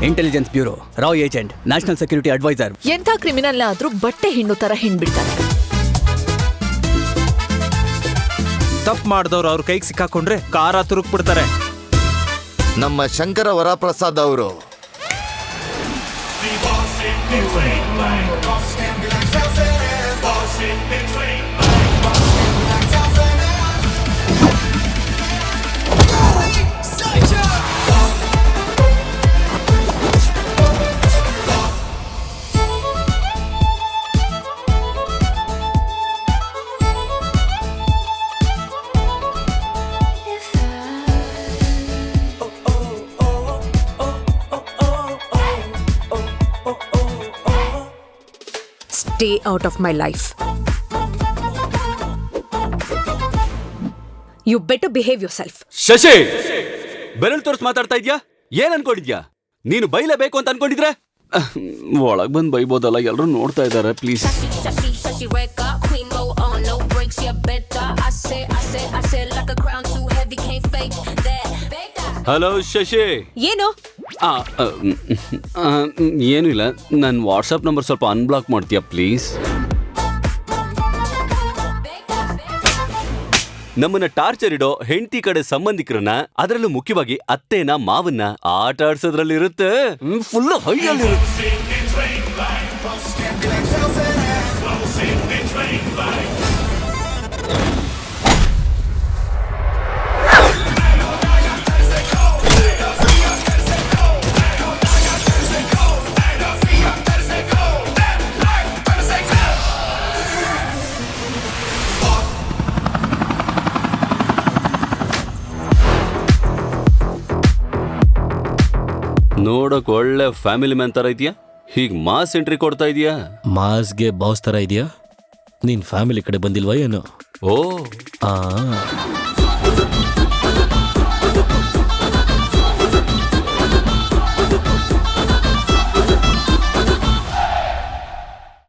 Intelligence bureau, ರಾ agent, national security adviser. ಎಂಥ criminal ಆದ್ರೂ ಬಟ್ಟೆ ಹಿಂಡು ತರ ಹಿಂಡ್ಬಿಡ್ತಾರೆ. ತಪ್ಪು ಮಾಡಿದವ್ರು ಅವ್ರ ಕೈಗೆ ಸಿಕ್ಕಾಕೊಂಡ್ರೆ ಕಾರ ತುರುಕ್ ಬಿಡ್ತಾರೆ. ನಮ್ಮ ಶಂಕರ ವರಪ್ರಸಾದ್ ಅವರು Stay out of my life. You better behave yourself. Shashi, ಬೆರಳು ತೋರ್ಸ್ ಮಾತಾಡ್ತಾ ಇದ್ಯಾ? ಏನ್ ಅನ್ಕೊಂಡಿದ್ಯಾ? ನೀನು ಬೈಲೇಬೇಕು ಅಂತ ಅನ್ಕೊಂಡಿದ್ರೆ ಒಳಗ್ ಬಂದ್ ಬೈಬೋದಲ್ಲ, ಎಲ್ಲರೂ ನೋಡ್ತಾ ಇದಾರೆ. ಪ್ಲೀಸ್. ಹಲೋ ಶಶಿ. ಏನು? ಏನು ಇಲ್ಲ, ನನ್ನ ವಾಟ್ಸಪ್ ನಂಬರ್ ಸ್ವಲ್ಪ ಅನ್ಬ್ಲಾಕ್ ಮಾಡ್ತೀಯಾ ಪ್ಲೀಸ್? ನಮ್ಮನ್ನ ಟಾರ್ಚರ್ ಇಡೋ ಹೆಂಡತಿ ಕಡೆ ಸಂಬಂಧಿಕರನ್ನ, ಅದರಲ್ಲೂ ಮುಖ್ಯವಾಗಿ ಅತ್ತೆನ ಮಾವನ್ನ ಆಟ ಆಡ್ಸೋದ್ರಲ್ಲಿ ಇರುತ್ತೆ. ಫುಲ್ ಹೈಯಲ್ಲಿರುತ್ತೆ. ನೋಡಕ್ ಒಳ್ಳೆ ಫ್ಯಾಮಿಲಿ ಮ್ಯಾನ್ ತರ ಇದೆಯಾ, ಹೀಗ್ ಮಾಸ್ ಎಂಟ್ರಿ ಕೊಡ್ತಾ ಇದೀಯಾ? ಮಾಸ್ಗೆ ಬಾಸ್ ತರ ಇದೆಯಾ? ನೀನ್ ಫ್ಯಾಮಿಲಿ ಕಡೆ ಬಂದಿಲ್ವಾ ಏನು? ಓ, ಆ